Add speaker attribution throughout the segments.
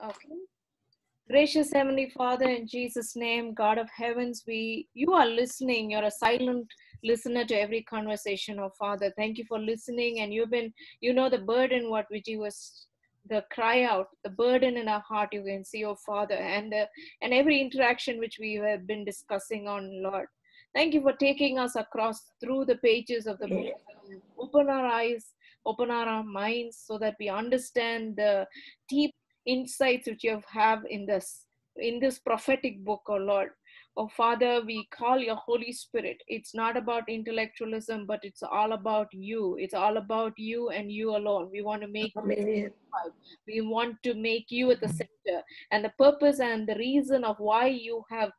Speaker 1: Okay. Gracious Heavenly Father, in Jesus' name, God of heavens, you are listening. You're a silent listener to every conversation, oh Father. Thank you for listening. And you know the burden what Vijay was, the cry out, the burden in our heart, you can see, oh Father, and every interaction which we have been discussing on, Lord. Thank you for taking us across through the pages of the book. Open our eyes, open our minds so that we understand the deep insights which you have in this prophetic book, oh Lord. Oh Father, we call your Holy Spirit. It's not about intellectualism, but it's all about you. It's all about you and you alone. We want to make
Speaker 2: Amen.
Speaker 1: we want to make you at the center, and the purpose and the reason of why you have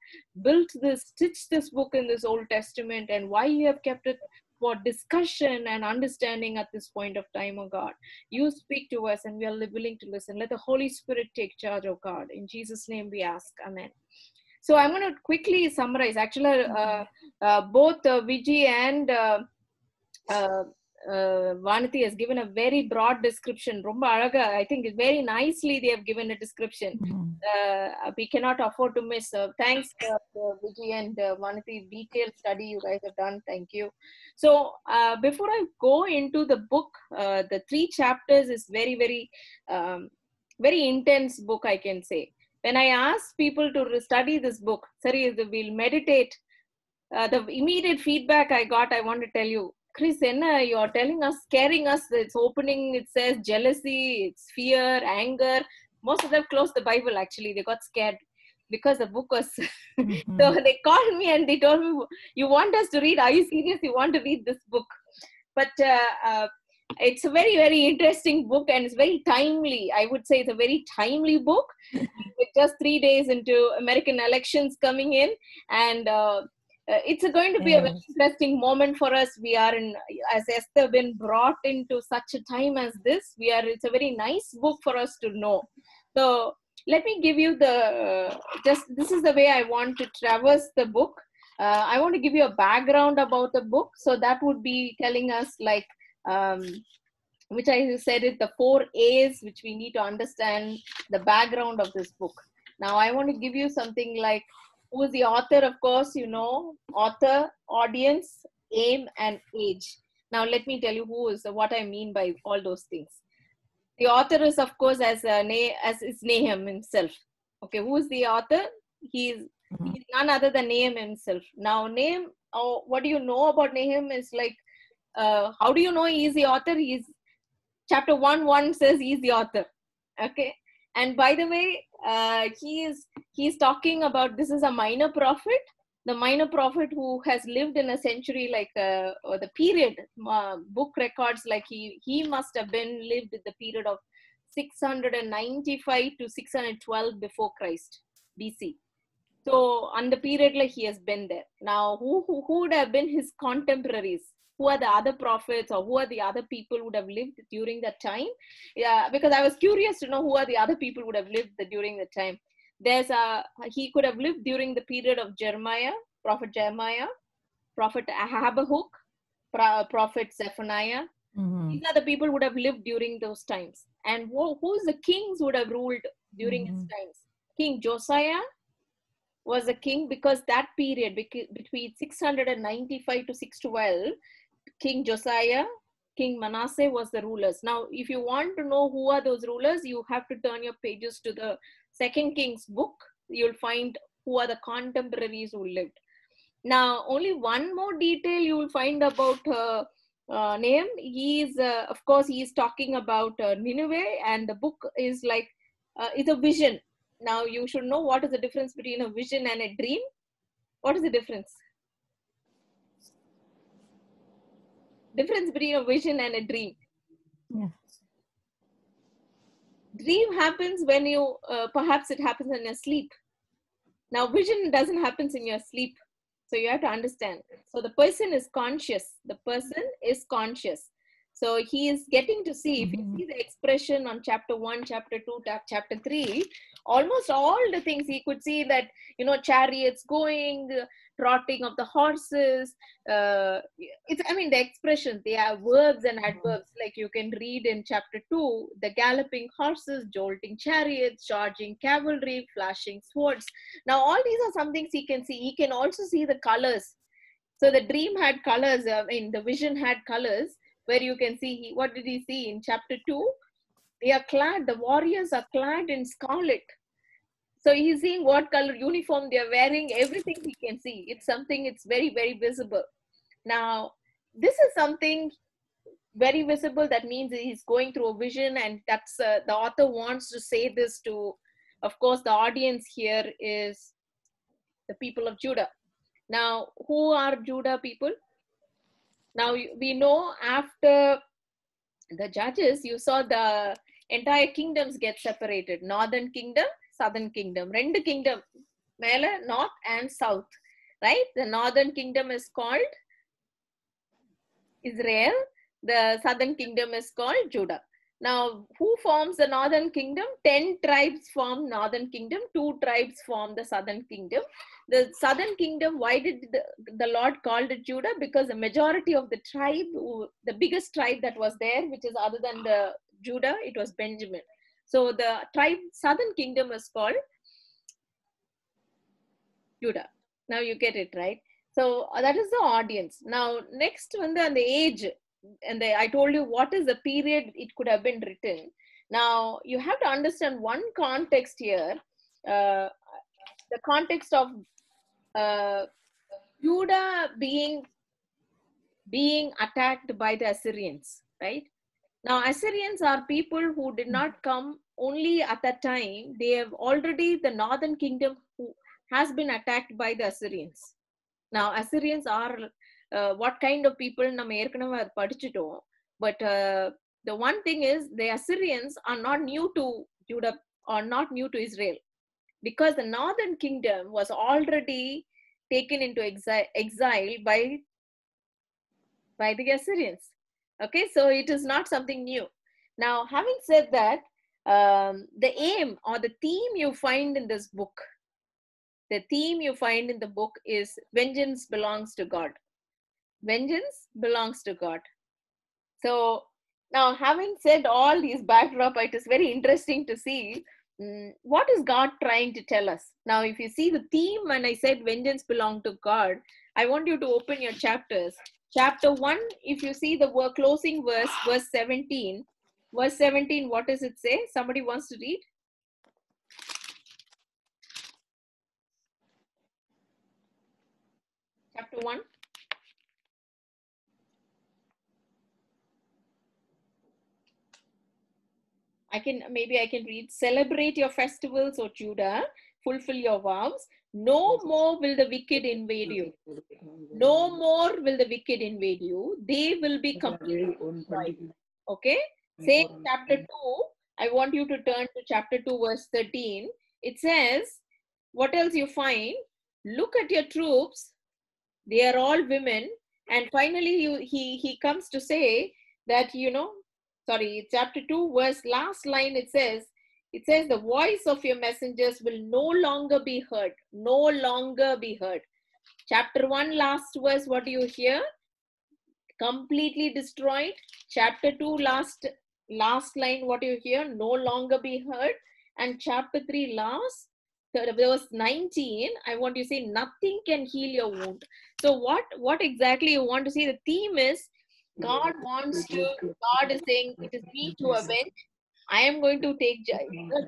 Speaker 1: stitched this book in this Old Testament, and why you have kept it for discussion and understanding at this point of time, oh God. You speak to us and we are willing to listen. Let the Holy Spirit take charge, oh God. In Jesus' name we ask. Amen. So I'm going to quickly summarize. Actually, both Vijay and Vanati has given a very broad description. Romba Alaga, I think very nicely they have given a description. We cannot afford to miss. Thanks, Vijay and Vanati, detailed study you guys have done. Thank you. So before I go into the book, the 3 chapters is very, very intense book, I can say. When I ask people to study this book, sorry, we'll meditate. The immediate feedback I got, I want to tell you, Chris, you're telling us, scaring us. It's opening, it says jealousy, it's fear, anger. Most of them closed the Bible, actually. They got scared because the book was... So they called me and they told me, you want us to read? Are you serious? You want to read this book? But it's a very, very interesting book, and it's very timely. I would say it's a very timely book. With just 3 days into American elections coming in, and it's going to be a very interesting moment for us. We are as Esther, been brought into such a time as this. It's a very nice book for us to know. So let me give you this is the way I want to traverse the book. I want to give you a background about the book. So that would be telling us, like, which I said it, the 4 A's, which we need to understand the background of this book. Now I want to give you something like, who is the author? Of course, you know, author, audience, aim, and age. Now let me tell you what I mean by all those things. The author is, of course, as is Nahum himself. Okay, who is the author? He's none other than Nahum himself. Now, Nahum, what do you know about Nahum is like, how do you know he is the author? Chapter 1:1 says he's the author. Okay, and by the way, he's talking about, this is a minor prophet, the minor prophet who has lived in a century, like or the period, book records, like he must have been lived in the period of 695 to 612 before Christ BC. So on the period, like, he has been there. Now who would have been his contemporaries? Who are the other prophets, or who are the other people who would have lived during that time? Yeah, because I was curious to know who are the other people who would have lived during the time. He could have lived during the period of Prophet Jeremiah, Prophet Habakkuk, Prophet Zephaniah. These are the people who would have lived during those times. And who's the kings who would have ruled during his times? King Josiah was a king, because that period between 695 to 612, King Josiah, King Manasseh was the rulers. Now, if you want to know who are those rulers, you have to turn your pages to the 2 Kings book. You'll find who are the contemporaries who lived. Now, only one more detail you will find about Nahum. Of course, he is talking about Nineveh, and the book is like, it's a vision. Now, you should know what is the difference between a vision and a dream. What is the difference? Difference between a vision and a dream.
Speaker 3: Yeah.
Speaker 1: Dream happens when you, perhaps it happens in your sleep. Now, vision doesn't happen in your sleep. So you have to understand. So the person is conscious. The person is conscious. So he is getting to see, if you see the expression on chapter 1, chapter 2, chapter 3, almost all the things he could see that, you know, chariots going, trotting of the horses. I mean, the expressions, they are verbs and adverbs. Like you can read in chapter 2, the galloping horses, jolting chariots, charging cavalry, flashing swords. Now, all these are some things he can see. He can also see the colors. So the dream had colors, the vision had colors, where you can see, what did he see in chapter 2? They are clad, the warriors are clad in scarlet. So he's seeing what color uniform they are wearing, everything he can see. It's something, it's very, very visible. Now, this is something very visible. That means he's going through a vision, and that's the author wants to say this to, of course, the audience here is the people of Judah. Now, who are Judah people? Now, we know after the judges, you saw the entire kingdoms get separated. Northern kingdom, southern kingdom. Rendu kingdom, mele, north and south, right? The northern kingdom is called Israel. The southern kingdom is called Judah. Now, who forms the northern kingdom? 10 tribes form northern kingdom. 2 tribes form the southern kingdom. The southern kingdom, why did the Lord called it Judah? Because the majority of the tribe, the biggest tribe that was there, which is other than the Judah, it was Benjamin. So the tribe, southern kingdom is called Judah. Now you get it, right? So that is the audience. Now, next one, the age. And I told you what is the period it could have been written. Now, you have to understand one context here. The context of Judah being attacked by the Assyrians, right? Now, Assyrians are people who did not come only at that time. They have already, the northern kingdom who has been attacked by the Assyrians. Now, Assyrians are what kind of people? But the one thing is, the Assyrians are not new to Judah or not new to Israel, because the northern kingdom was already taken into exile by the Assyrians. Okay, so it is not something new. Now, having said that, the aim or the theme you find in this book, is vengeance belongs to God. Vengeance belongs to God. So now, having said all these backdrop, it is very interesting to see what is God trying to tell us. Now, if you see the theme, when I said vengeance belongs to God, I want you to open your chapters. Chapter 1, if you see the closing verse, verse 17. Verse 17, what does it say? Somebody wants to read? Chapter 1. Maybe I can read. Celebrate your festivals, O Judah. Fulfill your vows. No more will the wicked invade you. No more will the wicked invade you. They will be completely destroyed. Okay. Same chapter 2. I want you to turn to chapter 2, verse 13. It says, what else you find? Look at your troops. They are all women. And finally, he comes to say that, chapter 2, verse last line, it says, the voice of your messengers will no longer be heard. No longer be heard. Chapter 1, last verse, what do you hear? Completely destroyed. Chapter 2, last line, what do you hear? No longer be heard. And chapter 3, verse 19, I want you to say, nothing can heal your wound. So what exactly you want to see? The theme is, God is saying, it is me to avenge. I am going to take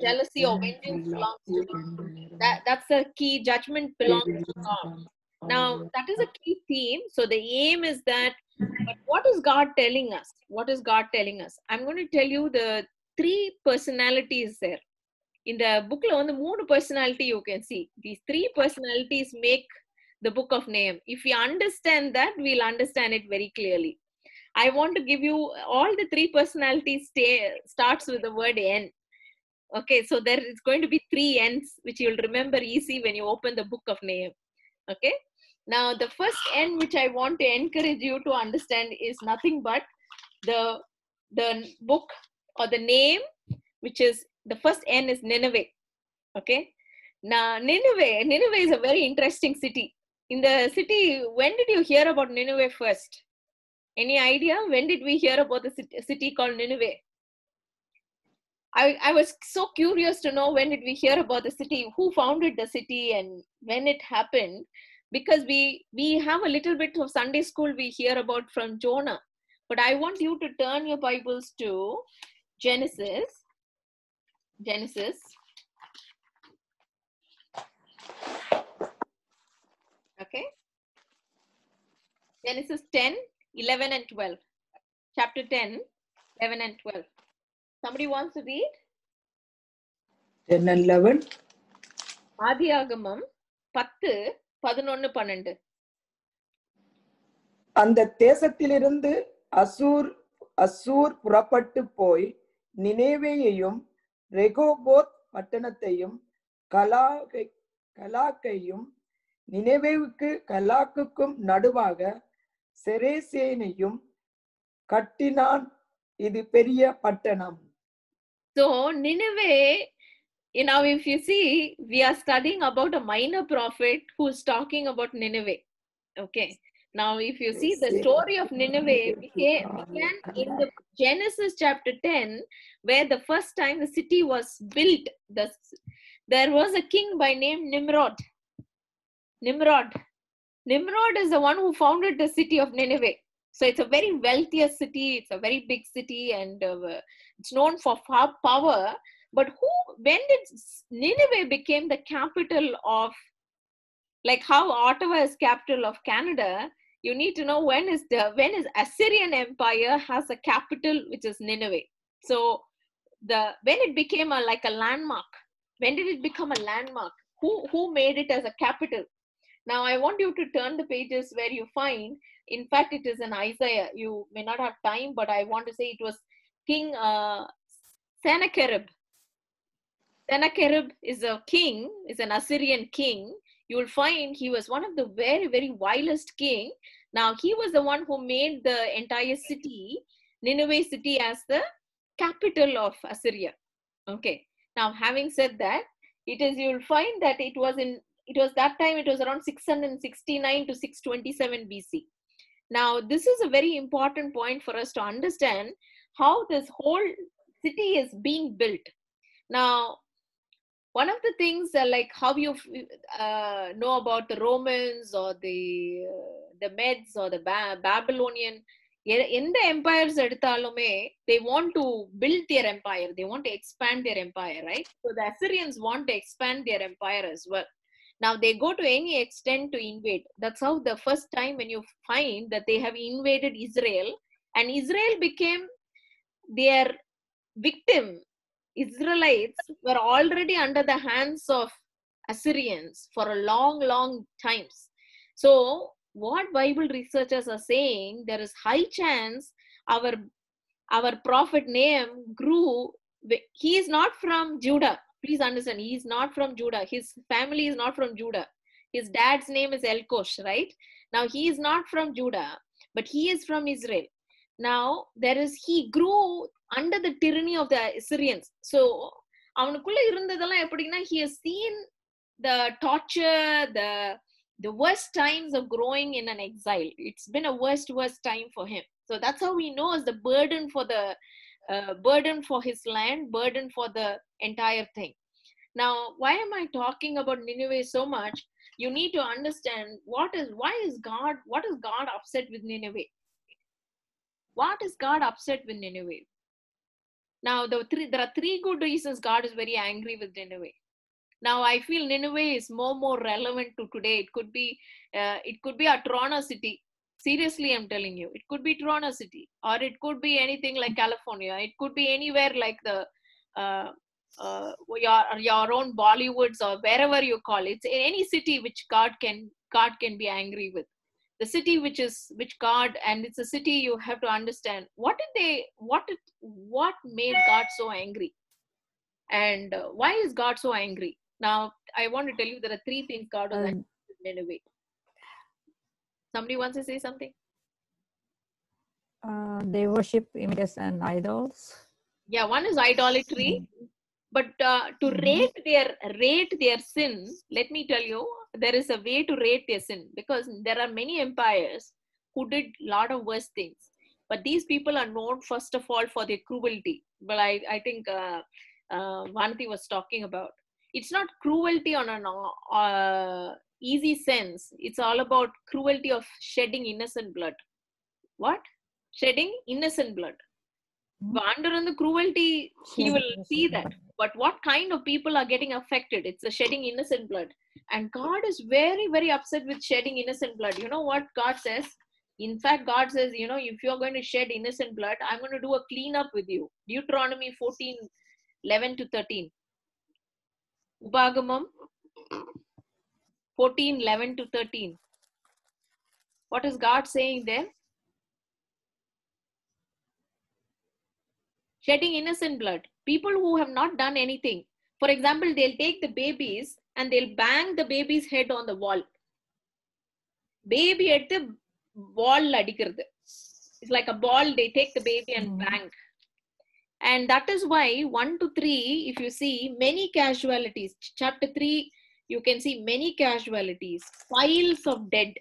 Speaker 1: jealousy or vengeance belongs to me. That's the key. Judgment belongs to God. Now, that is a key theme. So the aim is that, but what is God telling us? What is God telling us? I'm going to tell you the 3 personalities there. In the book, on the 3 personality you can see. These 3 personalities make the book of Nahum. If we understand that, we'll understand it very clearly. I want to give you all the 3 personalities starts with the word N. Okay, so there is going to be 3 N's, which you'll remember easy when you open the book of Nahum. Okay, now the first N which I want to encourage you to understand is nothing but the book or the name, which is the first N is Nineveh. Okay. Now Nineveh is a very interesting city. In the city, when did you hear about Nineveh first? Any idea? When did we hear about the city called Nineveh? I was so curious to know, when did we hear about the city, who founded the city, and when it happened, because we have a little bit of Sunday school we hear about from Jonah. But I want you to turn your Bibles to Genesis. Okay. Genesis 10, 11 and 12. Chapter 10, 11 and 12. Somebody wants to read?
Speaker 2: 10 and 11.
Speaker 1: ஆதியாகமம் 10, 11, 12.
Speaker 2: அந்த தேசத்திலிருந்து Azure புறப்பட்டு போய் நினேவேயையும் Rehoboth பட்டணத்தையும் கலாக்கையும் நினேவேவுக்கு கலாக்குக்கும் நடுவாக செரேசேனையும் கட்டினான். இது பெரிய பட்டணம்.
Speaker 1: So Nineveh, if you see, we are studying about a minor prophet who's talking about Nineveh. Okay. Now, if you see, the story of Nineveh began in the Genesis chapter 10, where the first time the city was built. There was a king by name Nimrod. Nimrod is the one who founded the city of Nineveh. So it's a very wealthiest city. It's a very big city, and it's known for power. But when did Nineveh became the capital of, like how Ottawa is capital of Canada? You need to know when is Assyrian Empire has a capital, which is Nineveh. So when it became a landmark, when did it become a landmark? Who made it as a capital? Now I want you to turn the pages where you find, in fact, it is in Isaiah. You may not have time, but I want to say it was King Sennacherib. Sennacherib is a king, is an Assyrian king. You will find he was one of the very, very vilest king. Now he was the one who made the entire city, Nineveh city, as the capital of Assyria. Okay. Now, having said that, you will find that it was around 669 to 627 BC. Now, this is a very important point for us to understand how this whole city is being built. Now, one of the things like how you know about the Romans or the Medes or the Babylonian, in the empires they want to build their empire. They want to expand their empire, right? So the Assyrians want to expand their empire as well. Now they go to any extent to invade. That's how the first time when you find that they have invaded Israel, and Israel became their victim. Israelites were already under the hands of Assyrians for a long times. So what Bible researchers are saying, there is high chance our prophet Nahum grew. He is not from Judah. Please understand, he is not from Judah. His family is not from Judah. His dad's name is Elkosh, right? Now he is not from Judah, but he is from Israel. Now he grew under the tyranny of the Assyrians. So he has seen the torture, the worst times of growing in an exile. It's been a worst time for him. So that's how we know as the burden for his land, burden for the entire thing. Now, why am I talking about Nineveh so much? You need to understand what is God upset with Nineveh? What is God upset with Nineveh? Now, there are three good reasons God is very angry with Nineveh. Now, I feel Nineveh is more relevant to today. It could be a Toronto city. Seriously, I'm telling you, it could be Toronto city, or it could be anything like California. It could be anywhere like the your own Bollywoods, or wherever you call it. It's any city which God can be angry with. The city which God, and it's a city you have to understand what made God so angry, and why is God so angry? Now, I want to tell you there are three things God was angry with Nineveh. Somebody wants to say something?
Speaker 3: They worship images and idols.
Speaker 1: Yeah, one is idolatry. But to rate their sin, let me tell you, there is a way to rate their sin, because there are many empires who did a lot of worse things. But these people are known first of all for their cruelty. Well, I think Vanti was talking about. It's not cruelty on an easy sense. It's all about cruelty of shedding innocent blood. What? Shedding innocent blood. Under the cruelty, he will see that. But what kind of people are getting affected? It's the shedding innocent blood. And God is very, very upset with shedding innocent blood. You know what God says? In fact, God says, you know, if you're going to shed innocent blood, I'm going to do a cleanup with you. Deuteronomy 14:11-13. Upagamam 14:11-13. What is God saying there? Shedding innocent blood. People who have not done anything. For example, they'll take the babies and they'll bang the baby's head on the wall. Baby at the wall ladikirudhu. It's like a ball, they take the baby and bang. And that is why 1-3, if you see many casualties, chapter 3, you can see many casualties, piles of dead,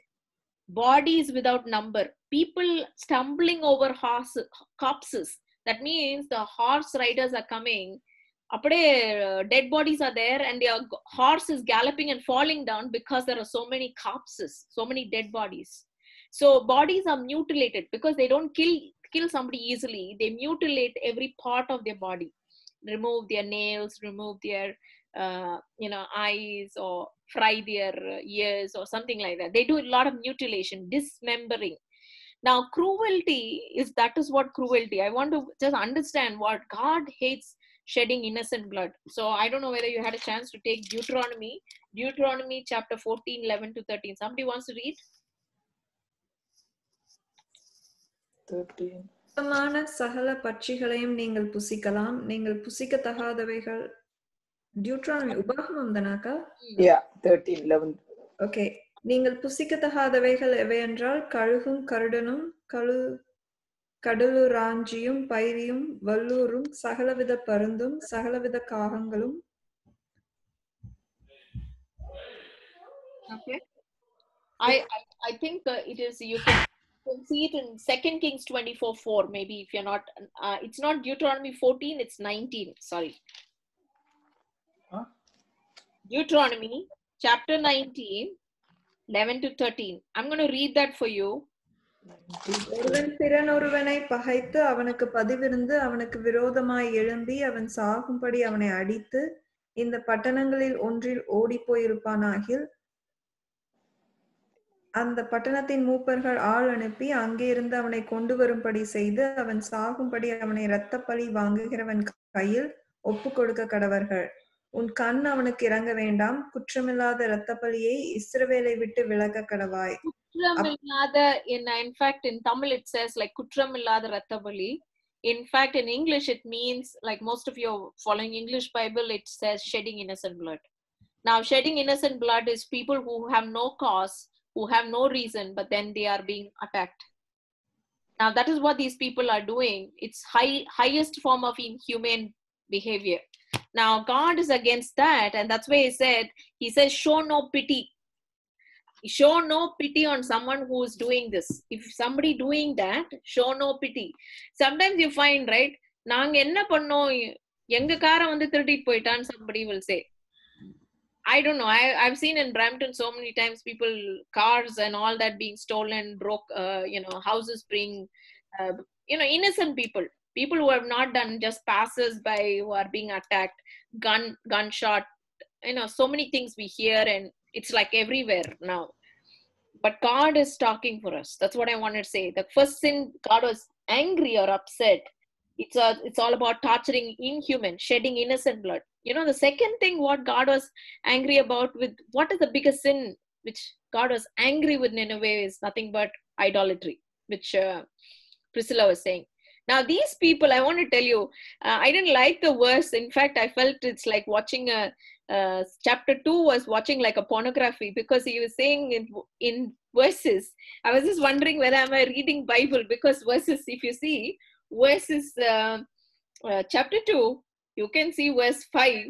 Speaker 1: bodies without number, people stumbling over corpses. That means the horse riders are coming, dead bodies are there, and their horse is galloping and falling down because there are so many corpses, so many dead bodies. So bodies are mutilated because they don't kill somebody easily. They mutilate every part of their body, remove their nails, remove their eyes, or fry their ears or something like that. They do a lot of mutilation, dismembering. Now cruelty that is what cruelty. I want to just understand what God hates: shedding innocent blood. So I don't know whether you had a chance to take Deuteronomy chapter 14:11-13. Somebody wants to read?
Speaker 2: 13.
Speaker 4: சகல பட்சிகளையும் நீங்கள் புசிக்கலாம். நீங்கள் புசிக்கத்தகாதவைகள் Deuteronomy உபாகமம் தானாக்கா?
Speaker 2: Yeah, 13:11.
Speaker 4: Okay. நீங்கள் புசிக்கத்தகாதவைகள் எவையென்றால் கழுகும் கருடனும் கடலுராஞ்சியும் பைரியும் வல்லூரும் சகலவித பருந்தும் சகலவித காகங்களும்.
Speaker 1: Okay. I think it is, you can see it in 2 Kings 24:4. Maybe if you're not, it's not Deuteronomy 14, it's 19. Sorry.
Speaker 2: Huh?
Speaker 1: Deuteronomy chapter 19, 11-13. I'm going to read that for you.
Speaker 4: ஒருவன் பிறனொருவனை பகைத்து அவனுக்கு பதிவிருந்து அவனுக்கு விரோதமாய் எழும்பி அவன் சாகும்படி அவனை அடித்து இந்த பட்டணங்களில் ஒன்றில் ஓடி போயிருப்பானாகில் அந்த பட்டணத்தின் மூப்பர்கள் ஆள் அனுப்பி அங்கே இருந்து அவனை கொண்டு வரும்படி செய்து அவன் சாகும்படி அவனை இரத்த பழி வாங்குகிறவன் கையில் ஒப்பு கொடுக்க கடவர்கள். உன் கண் அவனுக்கு இறங்க வேண்டாம். குற்றமில்லாத இரத்த பழியை இஸ்ரவேலை விட்டு விலக்க கடவாய்.
Speaker 1: In fact, in Tamil it says like Kutramillada Rattabali. In fact, in English it means, like most of you following English Bible, it says shedding innocent blood. Now, shedding innocent blood is people who have no cause, who have no reason, but then they are being attacked. Now, that is what these people are doing. It's highest form of inhumane behavior. Now, God is against that, and that's why he says, show no pity. Show no pity on someone who is doing this. If somebody doing that, show no pity. Sometimes you find, right, naanga enna pannom, enga kaara vandu thirudit poitan, somebody will say. I don't know. I've seen in Brampton so many times people, cars and all that being stolen, broke, houses being, innocent people who have not done, just passers by who are being attacked, gunshot, so many things we hear, and it's like everywhere now. But God is talking for us. That's what I want to say. The first sin, God was angry or upset. It's all about torturing inhuman, shedding innocent blood. The second thing what God was angry about, with what is the biggest sin which God was angry with Nineveh, is nothing but idolatry, which Priscilla was saying. Now these people, I want to tell you, I didn't like the verse. In fact, I felt it's like watching chapter 2 was watching like a pornography, because he was saying in verses. I was just wondering whether am I reading Bible, because verses, if you see verses, chapter 2, you can see verse 5,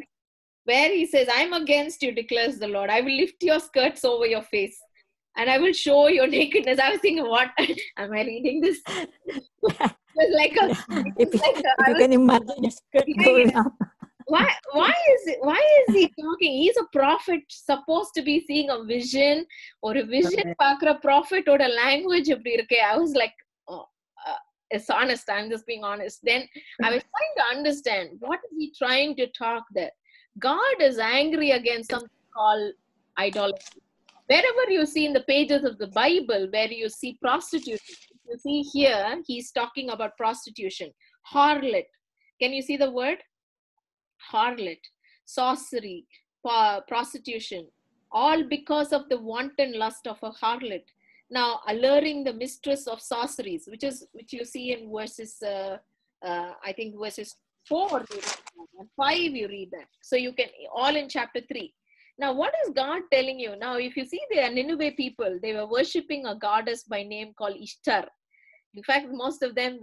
Speaker 1: where he says, "I'm against you, declares the Lord. I will lift your skirts over your face, and I will show your nakedness." I was thinking, what am I reading this? It was like a,
Speaker 3: If you can imagine your skirt going up.
Speaker 1: Why is he talking? He's a prophet, supposed to be seeing a vision, or a vision pakra prophet or a language. I was like, oh, it's honest. I'm just being honest. Then I was trying to understand, what is he trying to talk there? God is angry against something called idolatry. Wherever you see in the pages of the Bible, where you see prostitution, you see here, he's talking about prostitution, harlot. Can you see the word? Harlot, sorcery, prostitution, all because of the wanton lust of a harlot. Now, alluring the mistress of sorceries, which you see in verses, I think verses 4 you read that, and 5 you read that. So you can, all in chapter 3. Now, what is God telling you? Now, if you see the Nineveh people, they were worshipping a goddess by name called Ishtar. In fact, most of them,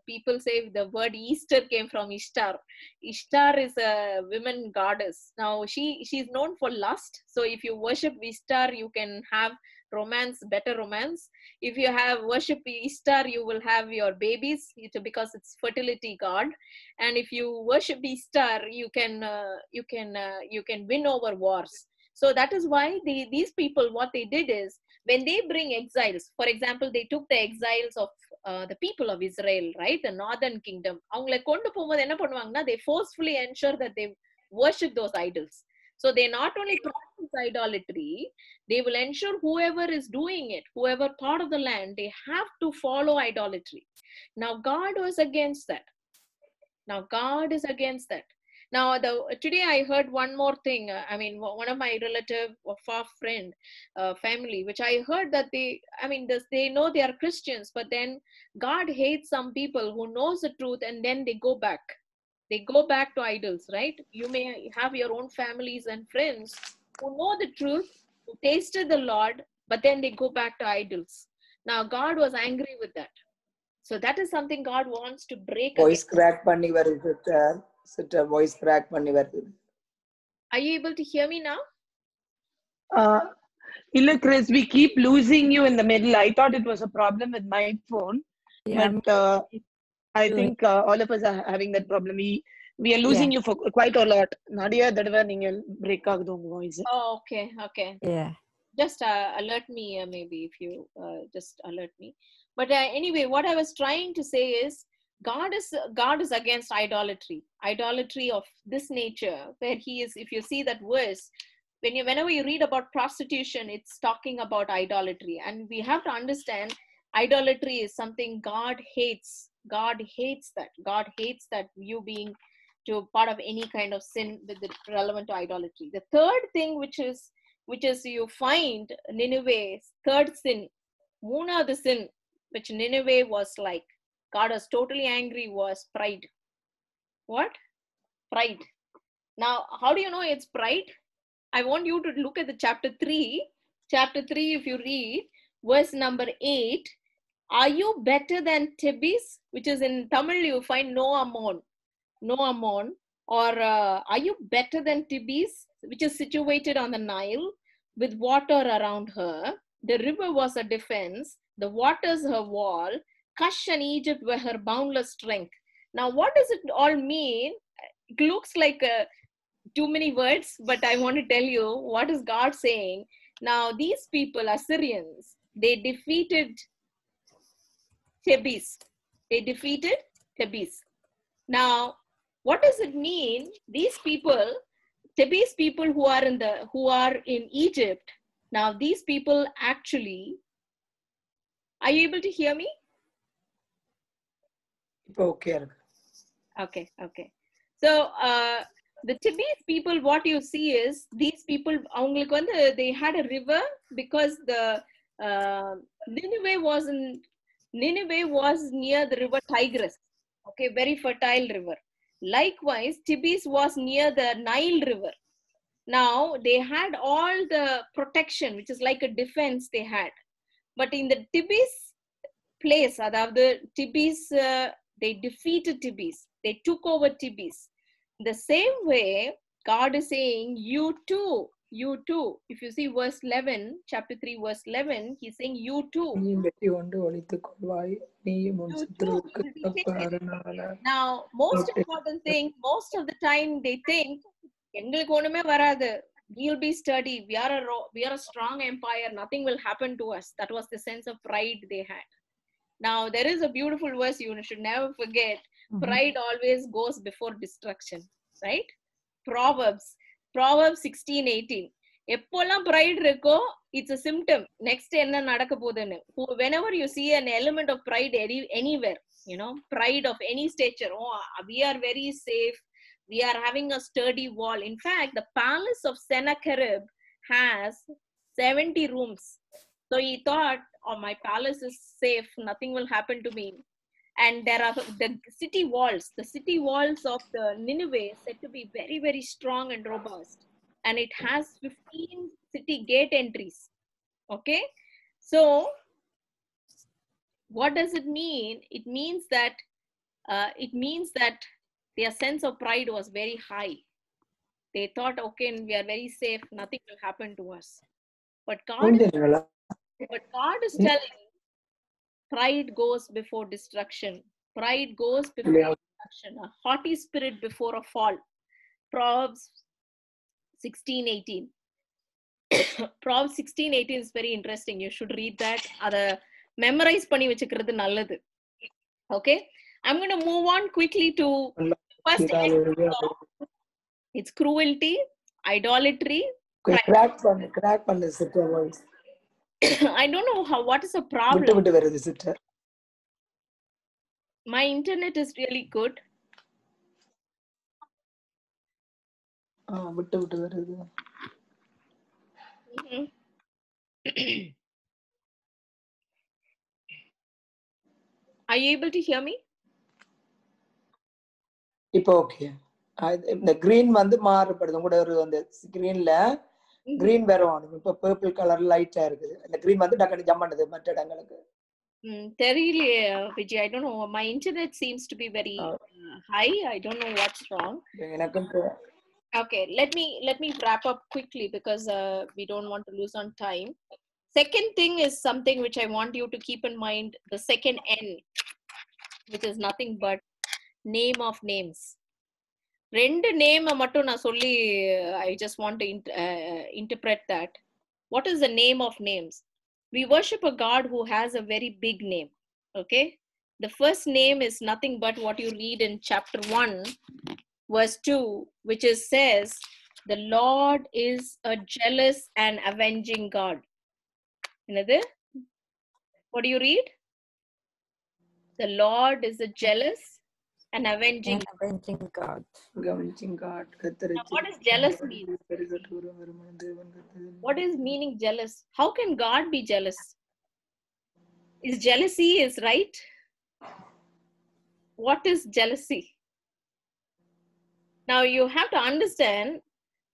Speaker 1: people say the word Easter came from Ishtar. Ishtar is a women goddess. Now, she's known for lust. So if you worship Ishtar, you can have romance, better romance. If you have worship Ishtar, you will have your babies, because it's fertility god. And if you worship Ishtar, you can win over wars. So that is why these people, what they did is, when they bring exiles, for example, they took the exiles of the people of Israel, right, the northern kingdom. They forcefully ensure that they worship those idols. So they not only practice idolatry, they will ensure whoever is doing it, whoever part of the land, they have to follow idolatry. Now God was against that. Now God is against that. Now, today I heard one more thing. One of my relative or far friend, family, which I heard that they know they are Christians, but then God hates some people who knows the truth and then they go back. They go back to idols, right? You may have your own families and friends who know the truth, who tasted the Lord, but then they go back to idols. Now, God was angry with that. So that is something God wants to break.
Speaker 2: Voice crack panni varudhu sister, voice crack panni varudhu.
Speaker 1: Are you able to hear me now?
Speaker 5: Illa Chris, we keep losing you in the middle. I thought it was a problem with my phone, but I think all of us are having that problem. We are losing you for quite a lot. Nadia, dadava ningal break agudhu voice.
Speaker 1: Oh, okay.
Speaker 3: Yeah.
Speaker 1: Just alert me, maybe, if you just alert me. But anyway, what I was trying to say is, God is against idolatry of this nature, where he is. If you see that verse, whenever you read about prostitution, it's talking about idolatry, and we have to understand idolatry is something God hates. God hates that. God hates that you being to part of any kind of sin with it relevant to idolatry. The third thing, which is you find Nineveh's third sin, the sin which Nineveh was like, God was totally angry, was pride. What? Pride. Now, how do you know it's pride? I want you to look at the chapter 3. Chapter 3, if you read, verse number 8, are you better than Thebes? Which is in Tamil, you find no Ammon. Or are you better than Thebes, which is situated on the Nile, with water around her? The river was a defense, the waters her wall, Cush and Egypt were her boundless strength. Now, what does it all mean? It looks like too many words, but I want to tell you what is God saying. Now, these people, Assyrians, they defeated Thebes. Now, what does it mean? These people, Thebes people who are in Egypt. Now, these people actually, are you able to hear me?
Speaker 2: Okay.
Speaker 1: So, the Thebes people, what you see is, these people, they had a river, because the Nineveh was near the river Tigris. Okay, very fertile river. Likewise, Thebes was near the Nile river. Now they had all the protection, which is like a defense they had. But in the Tibis place, the Tibis, they defeated Tibis. They took over Tibis. The same way, God is saying, you too. If you see verse 11, chapter 3, verse 11, he's saying, you too.
Speaker 2: நீயும் வெற்றி கொண்டு ஒளித்துக் கொள்வாய், நீயும் உன்
Speaker 1: You too
Speaker 2: சத்துருவுக்கு
Speaker 1: will be taken.
Speaker 2: தப்பாருனால.
Speaker 1: Now, most important thing, most of the time they think, எங்களுக்கு ஒண்ணுமே வராது. We'll be sturdy. We are a strong empire. Nothing will happen to us. That was the sense of pride they had. Now, there is a beautiful verse you should never forget. Pride always goes before destruction, right? Proverbs 16:18. எப்போல்லாம் pride இருக்கோ, it's a symptom. Next என்ன நடக்க போகுதுன்னு. Whenever you see an element of pride anywhere, pride of any stature, we are very safe. We are having a sturdy wall. In fact, the palace of Sennacherib has 70 rooms. So he thought, my palace is safe. Nothing will happen to me. And there are the city walls. The city walls of the Nineveh said to be very, very strong and robust. And it has 15 city gate entries. Okay? So, what does it mean? It means that their sense of pride was very high. They thought, okay, we are very safe. Nothing will happen to us. But God is telling, pride goes before destruction. Pride goes before destruction. A haughty spirit before a fall. Proverbs 16:18. Proverbs 16:18 is very interesting. You should read that. Ada memorize பண்ணி வச்சுக்கிறது நல்லது. Okay? I'm going to move on quickly to first. It's cruelty, idolatry.
Speaker 2: Crack பண்ணு sister voice.
Speaker 1: I don't know what is the problem.
Speaker 2: விட்டு வருது sister.
Speaker 1: My internet is really good.
Speaker 2: விட்டு வருது.
Speaker 1: Are you able to hear me?
Speaker 2: இப்போ okay. இந்த green வந்து மாறுபடுது. கூட ஒரு அந்த greenல green வரும். இப்போ purple color லைட்டா இருக்குது. அந்த green வந்து டக்குனு ஜம்ப் பண்ணுது மற்ற இடங்களுக்கு.
Speaker 1: தெரியலையே Vijay. I don't know. My internet seems to be very high. I don't know what's wrong. Okay, let me wrap up quickly because we don't want to lose on time. Second thing is something which I want you to keep in mind, the second N, which is nothing but name of names. ரெண்டு name மட்டும் நான் சொல்லி I just want to interpret that. What is the name of names? We worship a God who has a very big name. Okay, the first name is nothing but what you read in chapter 1 verse 2, which says the Lord is a jealous and avenging God. What do you read? The Lord is a jealous and avenging
Speaker 3: God.
Speaker 1: Now, what does jealous mean? What is meaning jealous? How can God be jealous? Is jealousy is right? What is jealousy? Now you have to understand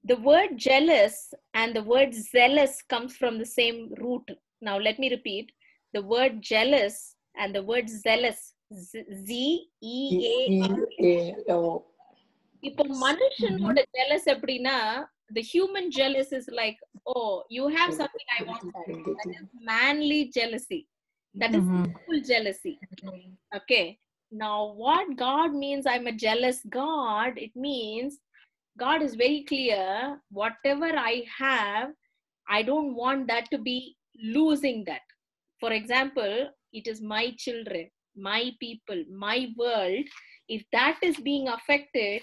Speaker 1: the word jealous and the word zealous comes from the same root. Now let me repeat. The word jealous and the word zealous, Z-E-A-R. இப்போ மனுஷனோட jealous எப்படின்னா, the human jealous is like, oh, you have something, I want that. That is manly jealousy. That is full jealousy. Okay. Now, what God means, I'm a jealous God, it means God is very clear, whatever I have, I don't want that to be losing that. For example, it is my children, my people, my world. If that is being affected,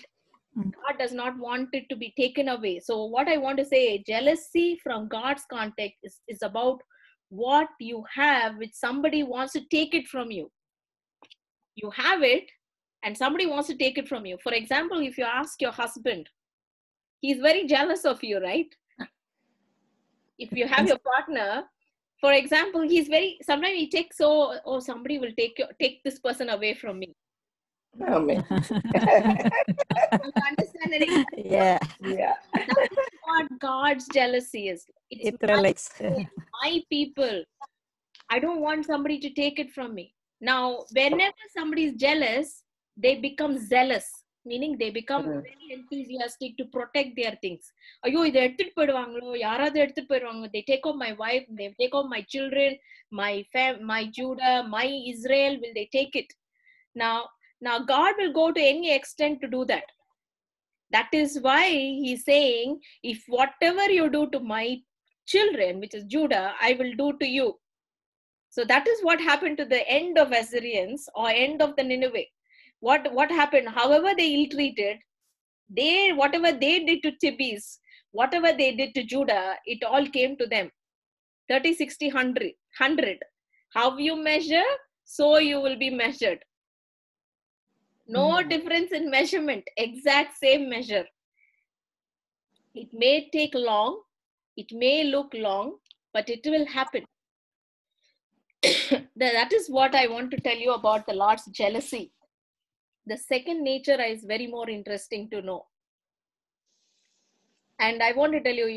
Speaker 1: God does not want it to be taken away. So what I want to say, jealousy from God's context is about what you have, which somebody wants to take it from you. You have it and somebody wants to take it from you. For example, if you ask your husband, he's very jealous of you, right? If you have your partner, for example, sometimes he takes, somebody will take this person away from me.
Speaker 2: Amen.
Speaker 1: You understand anything?
Speaker 3: Yeah.
Speaker 1: That is what God's jealousy is. It's
Speaker 3: It relates.
Speaker 1: my people. I don't want somebody to take it from me. Now, whenever somebody is jealous, they become zealous, meaning they become very enthusiastic to protect their things. ஐயோ இதை எடுத்துட்டு போயிடுவாங்களோ, யாராவது எடுத்துட்டு போயிடுவாங்க. They take off my wife, they take off my children, my Judah, my Israel. Will they take it? Now God will go to any extent to do that. That is why he's saying, if whatever you do to my children, which is Judah, I will do to you. So that is what happened to the end of Assyrians or end of the Nineveh. What happened? However they ill-treated, whatever they did to Thebes, whatever they did to Judah, it all came to them. 30, 60, 100. How you measure, so you will be measured. No difference in measurement. Exact same measure. It may take long, it may look long, but it will happen. That is what I want to tell you about the Lord's jealousy. The second nature is very more interesting to know. And I want to tell you,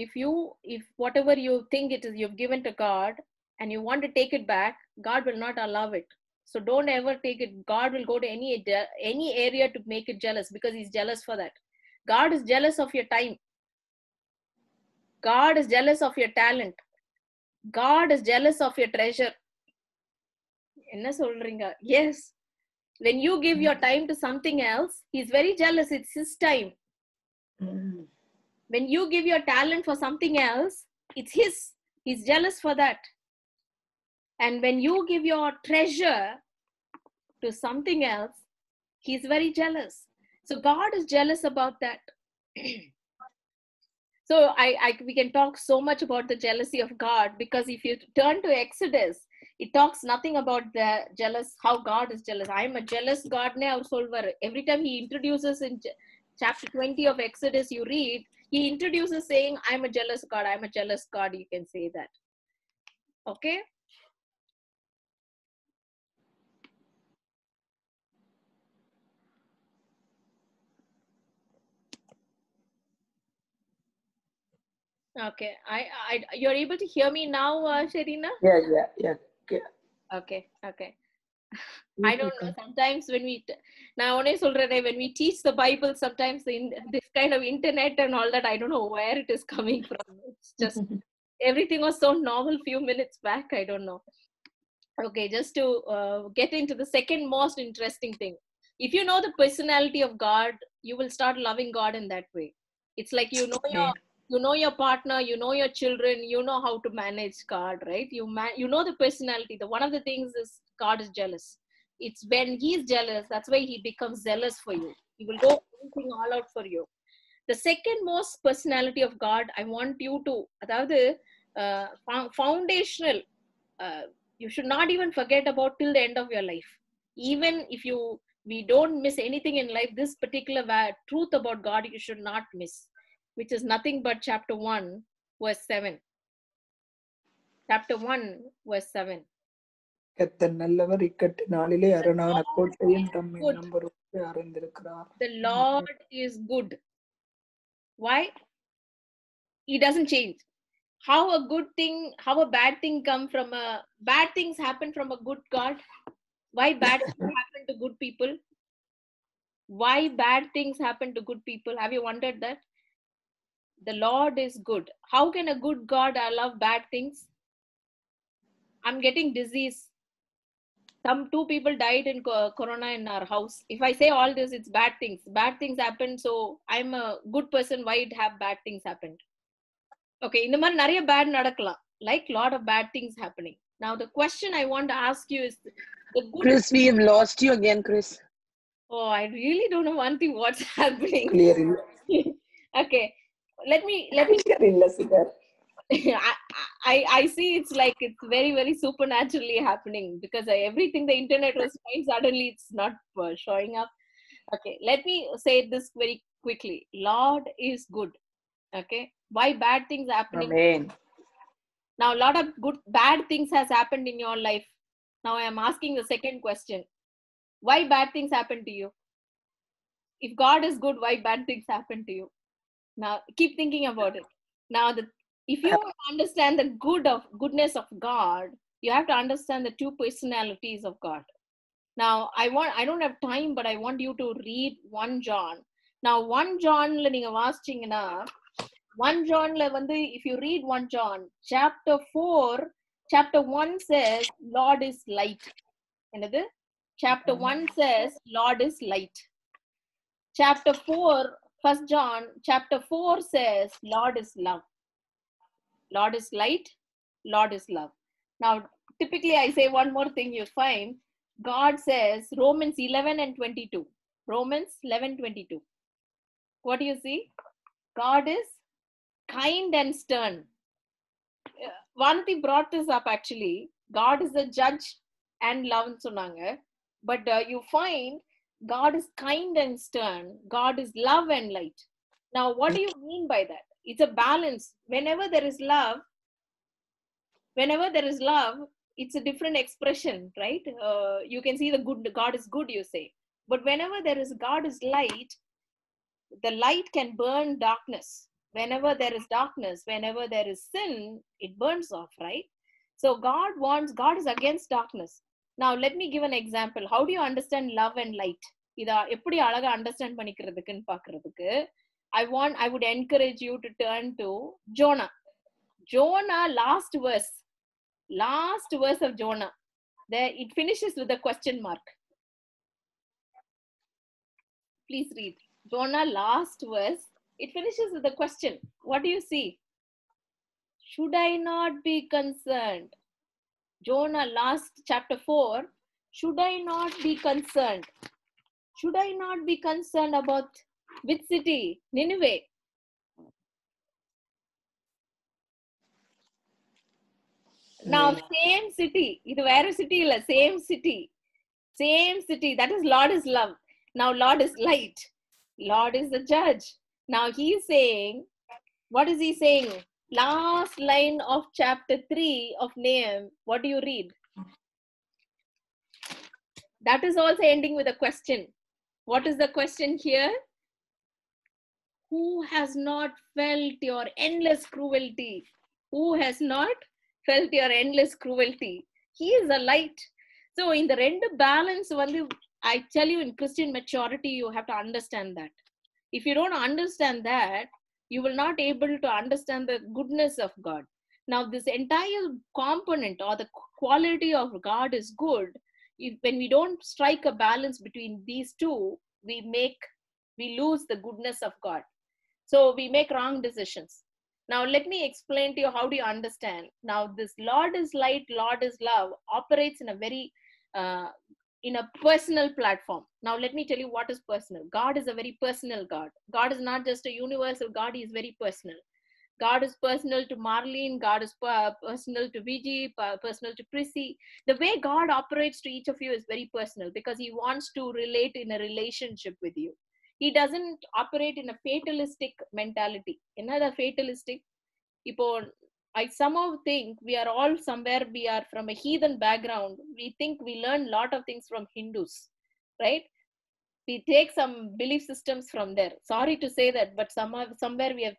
Speaker 1: if whatever you think it is you've given to God and you want to take it back, God will not allow it. So don't ever take it. God will go to any area to make it jealous, because he's jealous for that. God is jealous of your time. God is jealous of your talent. God is jealous of your treasure. Enna solringa? Yes. When you give your time to something else, he's very jealous. It's his time. When you give your talent for something else, it's his. He's jealous for that. And when you give your treasure to something else, he's very jealous. So God is jealous about that. So we can talk so much about the jealousy of God, because if you turn to Exodus, it talks nothing about the jealous, how God is jealous. I am a jealous God. Every time he introduces in chapter 20 of Exodus, you read, he introduces saying, I'm a jealous God. I'm a jealous God. You can say that. Okay. Okay. You're able to hear me now, Sharina?
Speaker 2: Yeah.
Speaker 1: Okay. I don't know. Sometimes when we teach the Bible, sometimes this kind of internet and all that, I don't know where it is coming from. It's just everything was so normal few minutes back. I don't know. Okay, just to get into the second most interesting thing. If you know the personality of God, you will start loving God in that way. It's like you know your partner, you know your children, you know how to manage God, right? You know the personality. One of the things is God is jealous. It's when he's jealous, that's why he becomes zealous for you. He will go everything all out for you. The second most personality of God, I want you to, foundational, you should not even forget about till the end of your life. Even if we don't miss anything in life, this particular truth about God you should not miss, which is nothing but chapter 1 verse 7. Chapter 1 verse 7.
Speaker 2: கர்த்தர் நல்லவர், இக்கட்டு நாளிலே அரணான கோட்டையும் தம்மை நம்புவோருக்கு அறிந்திருக்கிறார்.
Speaker 1: The Lord is good. Why? He doesn't change. How a bad thing come from bad things happen from a good God? Why bad things happen to good people? Why bad things happen to good people? Have you wondered that? The Lord is good. How can a good God allow bad things? I'm getting disease. Two people died in corona in our house. If I say all this, it's bad things. Bad things happen, so I'm a good person. Why it have bad things happened? Okay, இந்த மாதிரி நிறைய bad நடக்கலாம். Like lot of bad things happening. Now the question I want to ask you is,
Speaker 5: Chris, we have lost you again, Chris.
Speaker 1: Oh, I really don't know one thing what's happening.
Speaker 2: Clear.
Speaker 1: Okay, let me. I see it's like it's very, very supernaturally happening, because everything the internet was fine, suddenly it's not showing up. Okay, let me say this very quickly. Lord is good. Okay, why bad things happening?
Speaker 2: Amen.
Speaker 1: Now a lot of bad things has happened in your life. Now I am asking the second question. Why bad things happen to you? If God is good, why bad things happen to you? Now keep thinking about it. Now, if you want to understand the goodness of God, you have to understand the two personalities of God. Now, I don't have time, but I want you to read 1 John. Now, 1 Johnல நீங்க வாசிச்சீங்கன்னா 1 Johnல வந்து if you read 1 John, chapter 1 says, Lord is light. என்னது? Chapter 1 says, Lord is light. Chapter 4, 1 John, chapter 4 says, Lord is love. Lord is light, Lord is love. Now, typically I say one more thing you find. God says, Romans 11 and 22. Romans 11:22. What do you see? God is kind and stern. Vanati brought this up actually. God is a judge and love sonanga. But you find God is kind and stern. God is love and light. Now, what do you mean by that? It's a balance. Whenever there is love, it's a different expression, right? You can see the good, God is good, you say. But whenever there is God is light, the light can burn darkness. Whenever there is darkness, whenever there is sin, it burns off, right? So God is against darkness. Now, let me give an example. How do you understand love and light? Ida eppadi alaga understand panikkiradhukku paakradhukku, I would encourage you to turn to Jonah. Jonah, last verse of Jonah, there it finishes with a question mark. Please read Jonah, last verse. It finishes with a question. What do you see? Should I not be concerned? Jonah, last chapter 4. Should I not be concerned? Should I not be concerned about which city? Nineveh. Now, same city. Idu vera city illa, same city. Same city. That is Lord is love. Now, Lord is light. Lord is the judge. Now, he is saying, what is he saying? Last line of chapter 3 of Nahum. What do you read? That is also ending with a question. What is the question here? Who has not felt your endless cruelty? Who has not felt your endless cruelty? He is a light. So in the rendu balance, I tell you, in Christian maturity, you have to understand that. If you don't understand that, you will not able to understand the goodness of God. Now, this entire component or the quality of God is good. When we don't strike a balance between these two, we lose the goodness of God. So we make wrong decisions. Now, let me explain to you how do you understand. Now, this Lord is light, Lord is love operates in a very in a personal platform. Now, let me tell you what is personal. God is a very personal God. God is not just a universal God. He is very personal. God is personal to Marlene. God is personal to Vijay, personal to Prissy. The way God operates to each of you is very personal because he wants to relate in a relationship with you. He doesn't operate in a fatalistic mentality. Another fatalistic. I somehow think we are all somewhere, we are from a heathen background. We think we learn a lot of things from Hindus, right? We take some belief systems from there. Sorry to say that, but somewhere we have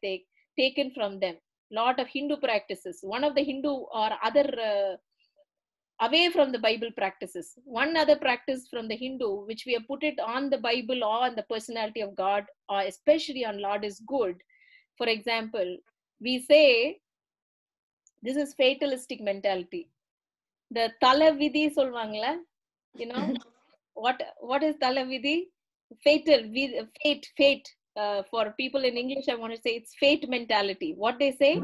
Speaker 1: taken from them lot of Hindu practices. One of the Hindu or other away from the Bible practices. One other practice from the Hindu, which we have put it on the Bible or on the personality of God, or especially on Lord is good. For example, we say, this is fatalistic mentality. The Talavidhi solvangla, you know, what is Talavidhi? Fate. For people in English, I want to say it's fate mentality. What they say,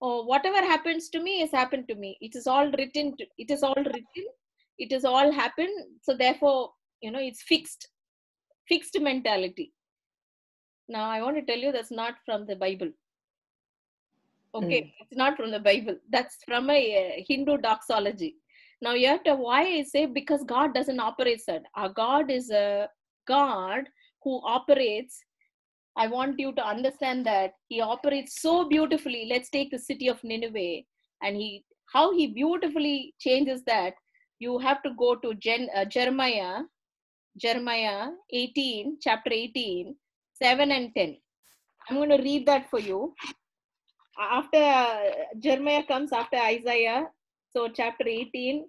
Speaker 1: oh, whatever happens to me has happened to me. It is all written. It is all happened. So therefore, it's fixed mentality. Now, I want to tell you that's not from the Bible. Okay, it's not from the Bible. That's from a Hindu doxology. Now, you have to, why I say, because God doesn't operate that. Our God is a God who operates. I want you to understand that he operates so beautifully. Let's take the city of Nineveh, and how he beautifully changes that. You have to go to Jeremiah 18, chapter 18, 7 and 10. I'm going to read that for you. After Jeremiah comes after Isaiah. So chapter 18.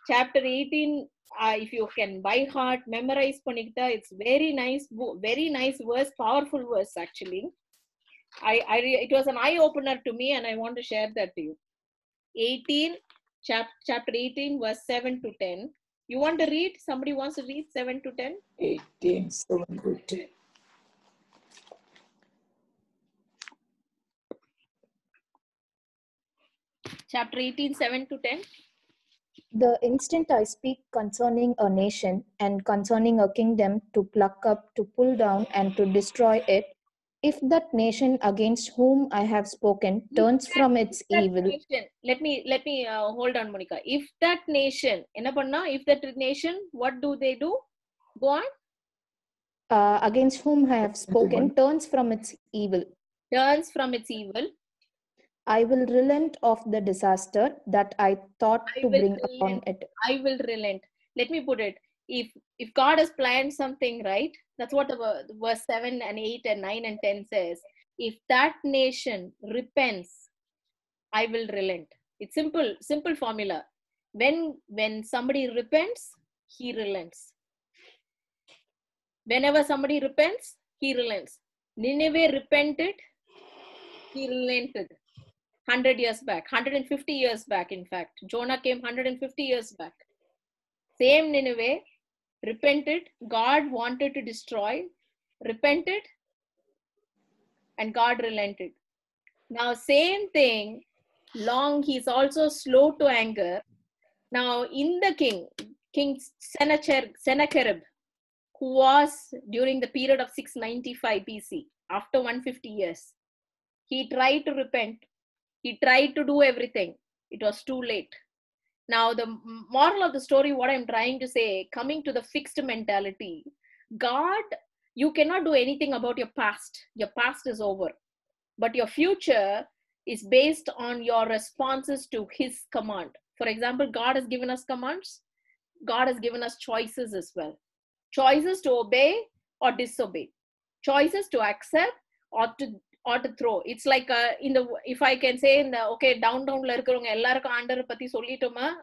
Speaker 1: Chapter 18, if you can by heart memorize panikta, it's very nice verse, powerful verse actually. It was an eye opener to me, and I want to share that to you. 18, chapter 18, verse 7 to 10. You want to read? Somebody wants to read 7 to 10?
Speaker 2: 18, 7 to 10.
Speaker 1: Chapter 18, 7 to 10.
Speaker 6: The instant I speak concerning a nation and concerning a kingdom to pluck up, to pull down, and to destroy it, if that nation against whom I have spoken turns from its evil.
Speaker 1: Nation, let me hold on, Monica. If that nation, if that nation, what do they do? Go on.
Speaker 6: Against whom I have spoken turns from its evil.
Speaker 1: Turns from its evil.
Speaker 6: I will relent of the disaster that I thought to bring upon it.
Speaker 1: I will relent. Let me put it. If God has planned something, right? That's what the verse 7 and 8 and 9 and 10 says. If that nation repents, I will relent. It's simple formula. When somebody repents, he relents. Whenever somebody repents, he relents. Nineveh repented, he relented. 100 years back, 150 years back, in fact. Jonah came 150 years back. Same Nineveh, repented, God wanted to destroy, repented, and God relented. Now, same thing, he's also slow to anger. Now, in the King Sennacherib, who was during the period of 695 BC, after 150 years, he tried to repent. He tried to do everything. It was too late. Now, the moral of the story, what I'm trying to say, coming to the fixed mentality, God, you cannot do anything about your past. Your past is over. But your future is based on your responses to his command. For example, God has given us commands. God has given us choices as well. Choices to obey or disobey. Choices to accept or to throw. It's like if I can say in the downtown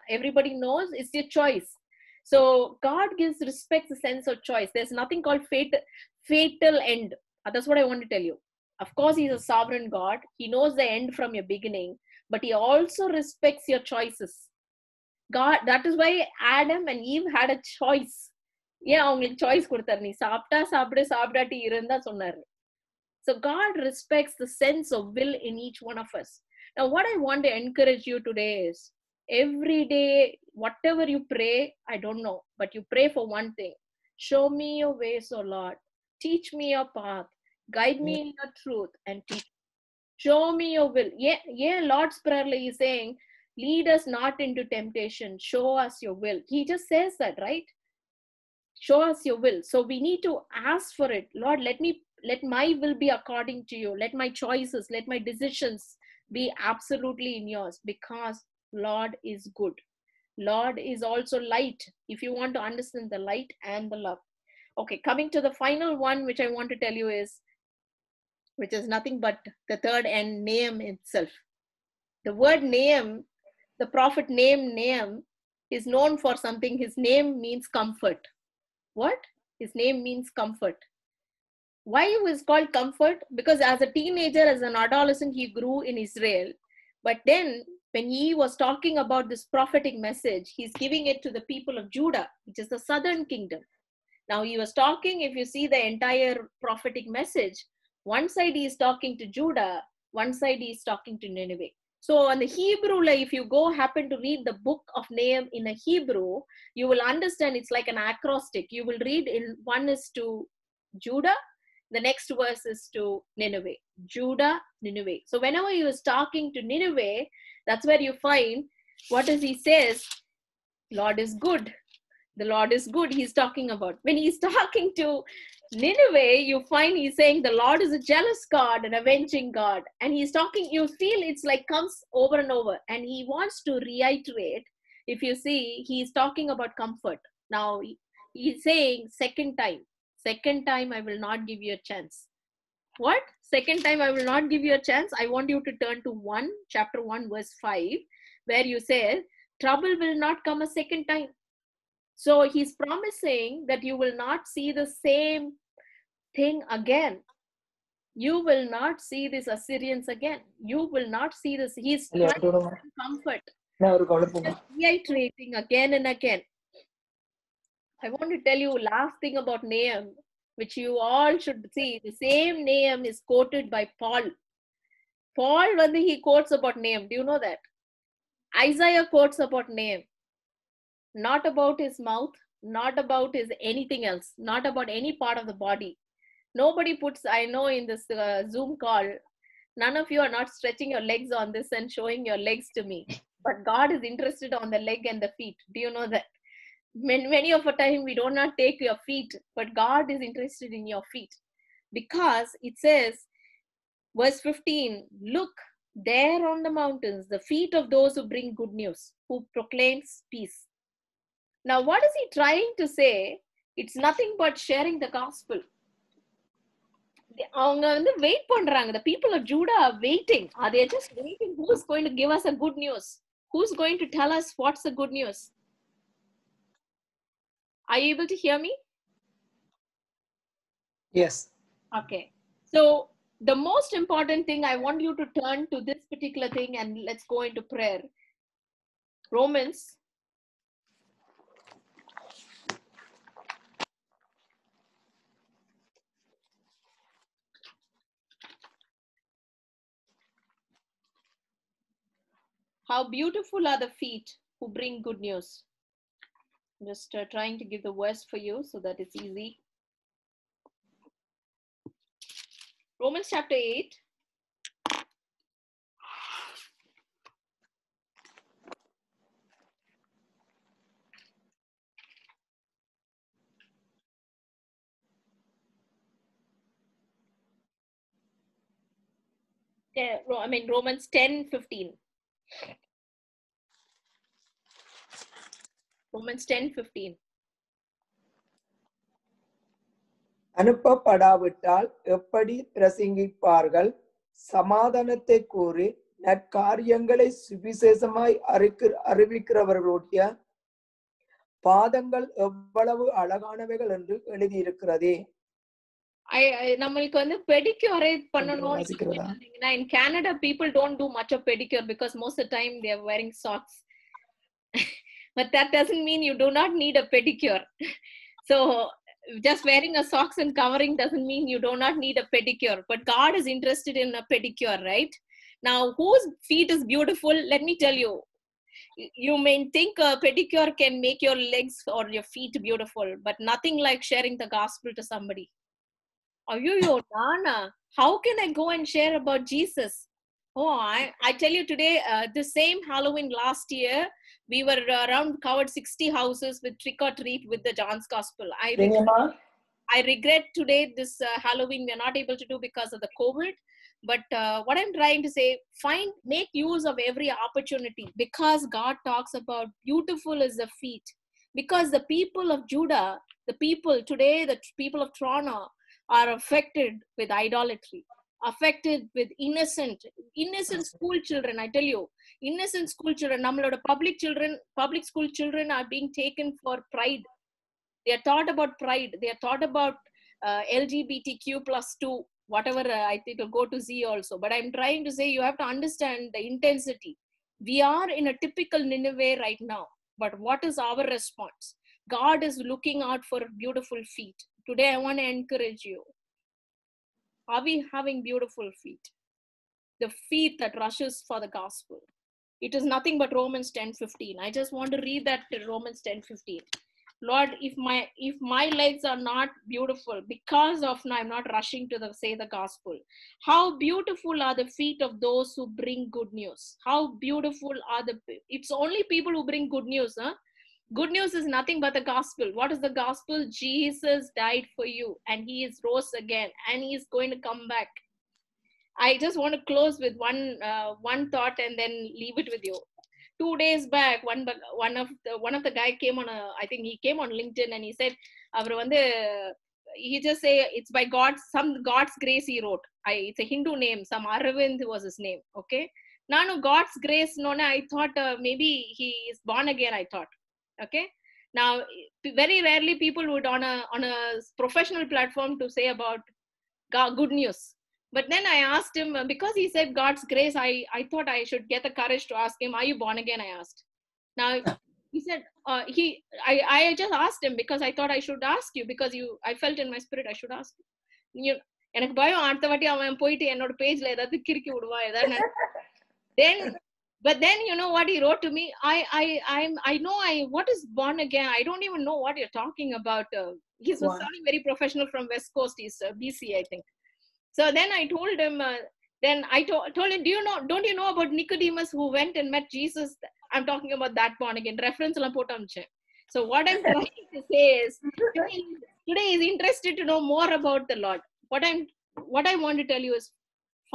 Speaker 1: everybody knows it's your choice. So God respects the sense of choice. There's nothing called fatal end. That's what I want to tell you. Of course, he's a sovereign God. He knows the end from your beginning, but he also respects your choices. God, that is why Adam and Eve had a choice. Choice கொடுத்தார், நீ சாப்பிட்டா சாப்பிடு, சாப்பிடாட்டி இருந்தா சொன்னாரு. So God respects the sense of will in each one of us. Now, what I want to encourage you today is, every day, whatever you pray, I don't know, but you pray for one thing. Show me your ways, O Lord. Teach me your path. Guide me in your truth and teach. Show me your will. Yeah, Lord's Prayer is saying, lead us not into temptation. Show us your will. He just says that, right? Show us your will. So we need to ask for it. Lord, let my will be according to you. Let my choices, let my decisions be absolutely in yours, because Lord is good. Lord is also light, if you want to understand the light and the love. Okay, coming to the final one, which I want to tell you is, which is nothing but the third end, Nahum itself. The word Nahum, the prophet named Nahum, is known for something. His name means comfort. What? His name means comfort. Why he was called comfort? Because as a teenager, as an adolescent, he grew in Israel. But then when he was talking about this prophetic message, he's giving it to the people of Judah, which is the southern kingdom. Now he was talking, if you see the entire prophetic message, one side he is talking to Judah, one side he is talking to Nineveh. So on the Hebrew, if you happen to read the book of Nahum in a Hebrew, you will understand it's like an acrostic. You will read in one is to Judah, the next verse is to Nineveh. Judah, Nineveh. So whenever he was talking to Nineveh, that's where you find, what does he says? Lord is good. The Lord is good, he's talking about. When he's talking to Nineveh, you find he's saying the Lord is a jealous God, an avenging God. And he's talking, you feel it's like comes over and over. And he wants to reiterate, if you see, he's talking about comfort. Now, he's saying second time, I will not give you a chance. What? second time I will not give you a chance. I want you to turn to chapter 1 verse 5, where you say trouble will not come a second time. So he's promising that you will not see the same thing again. You will not see these Assyrians again. You will not see this. He's trying to comfort, reiterating again and again. I want to tell you last thing about Nahum, which you all should see. The same Nahum is quoted by Paul. Paul, when he quotes about Nahum, do you know that? Isaiah quotes about Nahum. Not about his mouth, not about his anything else, not about any part of the body. Nobody puts, I know in this Zoom call, none of you are not stretching your legs on this and showing your legs to me. But God is interested on the leg and the feet. Do you know that? Many of the time we do not take your feet, but God is interested in your feet. Because it says, verse 15, look, there on the mountains, the feet of those who bring good news, who proclaims peace. Now, what is he trying to say? It's nothing but sharing the gospel. Wait பண்றாங்க. The people of Judah are waiting. They are just waiting. Who's going to give us a good news? Who's going to tell us what's the good news? Are you able to hear me?
Speaker 2: Yes.
Speaker 1: Okay. So the most important thing, I want you to turn to this particular thing and let's go into prayer. Romans. How beautiful are the feet who bring good news. I'm just trying to give the verse for you so that it's easy. Romans chapter 8. Romans 10:15. Romans 10:15.
Speaker 2: அனுப்பப்படாவிட்டால் எப்படி பிரசங்கிப்பார்கள்? சமாதானத்தை கூறி நற்காரியங்களை சுவிசேஷமாய் அறிவிக்கிறவர்களுடைய பாதங்கள் எவ்வளவு அழகானவைகள் என்று எழுதியிருக்கிறதே.
Speaker 1: நம்மளுக்கு வந்து pedicure பண்ணனும். In Canada people don't do much of pedicure because most of the time they are wearing socks. But that doesn't mean you do not need a pedicure. So just wearing a socks and covering doesn't mean you do not need a pedicure. But God is interested in a pedicure, right? Now, whose feet is beautiful? Let me tell you. You may think a pedicure can make your legs or your feet beautiful, but nothing like sharing the gospel to somebody. Ayyo, Nana, how can I go and share about Jesus? Oh, I tell you today, the same Halloween last year, we were around covered 60 houses with trick or treat with the John's Gospel. I regret today this Halloween we are not able to do because of the COVID. But what I'm trying to say, make use of every opportunity, because God talks about beautiful is the feet. Because the people of Judah, the people today, the people of Toronto are affected with idolatry, affected with innocent school children. I tell you, innocent school children, nammaloda public school children are being taken for pride. They are taught about pride. They are taught about LGBTQ+2, whatever. I think it'll go to Z also. But I'm trying to say you have to understand the intensity. We are in a typical Nineveh right now. But what is our response? God is looking out for beautiful feet. Today, I want to encourage you. Are we having beautiful feet? The feet that rushes for the gospel. It is nothing but Romans 10:15. I just want to read that Romans 10:15. Lord, if my legs are not beautiful because of now I'm not rushing to say the gospel, how beautiful are the feet of those who bring good news? How beautiful are it's only people who bring good news, huh? Good news is nothing but the gospel. What is the gospel? Jesus died for you and he is rose again and he is going to come back. I just want to close with one thought and then leave it with you. 2 days back, one of the guy came on I think he came on LinkedIn and he said, அவர் வந்து he just say it's by God's grace he wrote. It's a Hindu name, some Aravind was his name. Okay, now God's grace, no, I thought maybe he is born again, I thought. Okay, now very rarely people would on a professional platform to say about God, good news. But then I asked him, because he said God's grace, I thought I should get the courage to ask him, are you born again? I asked. Now he said, I just asked him because I thought I should ask you, because I felt in my spirit I should ask you. எனக்கு பயம் அடுத்த வாட்டி அவன் போயிட்டு என்னோட பேஜ்ல ஏதாவது கிறுக்கி விடுவான் ஏதாவது. But then you know what he wrote to me? I know what is born again. I don't even know what you're talking about. He's sounding very professional from West Coast. He's BC, I think. So then I told him. Then I told him, don't you know about Nicodemus who went and met Jesus? I'm talking about that born again. Reference la potamche. So what I'm trying to say is, today is interested to know more about the Lord. What I want to tell you is,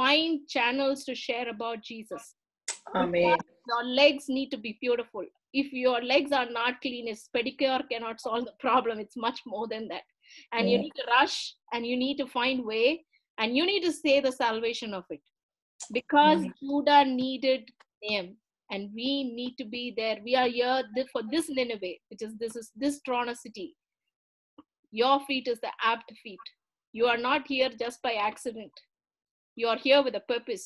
Speaker 1: find channels to share about Jesus.
Speaker 2: Amen.
Speaker 1: Your legs need to be beautiful. If your legs are not clean, pedicure cannot solve the problem. It's much more than that. And you need to rush, and you need to find way, and you need to say the salvation of it. Because Judah needed him, and we need to be there. We are here for this Nineveh, which is this Trona city. Your feet is the apt feet. You are not here just by accident. You are here with a purpose.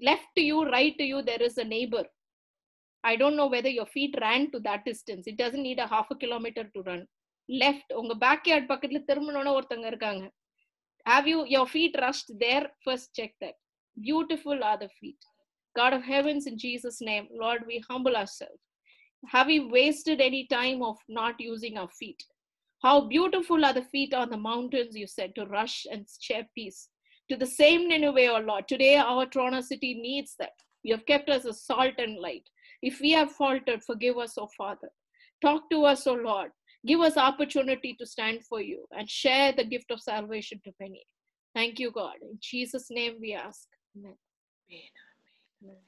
Speaker 1: Left to you, right to you, there is a neighbor. I don't know whether your feet ran to that distance. It doesn't need a half a kilometer to run. Left, unga backyard பக்கத்துல திரும்பணும்னு ஒருத்தங்க இருக்காங்க. Have your feet rushed there? First check that. Beautiful are the feet. God of heavens, in Jesus' name, Lord, we humble ourselves. Have we wasted any time of not using our feet? How beautiful are the feet on the mountains, you said, to rush and share peace. To the same Nineveh, O Lord, today our Trona city needs that. You have kept us as salt and light. If we have faltered, forgive us, O Father. Talk to us, O Lord. Give us opportunity to stand for you and share the gift of salvation to many. Thank you, God. In Jesus' name we ask. Amen.
Speaker 2: Amen.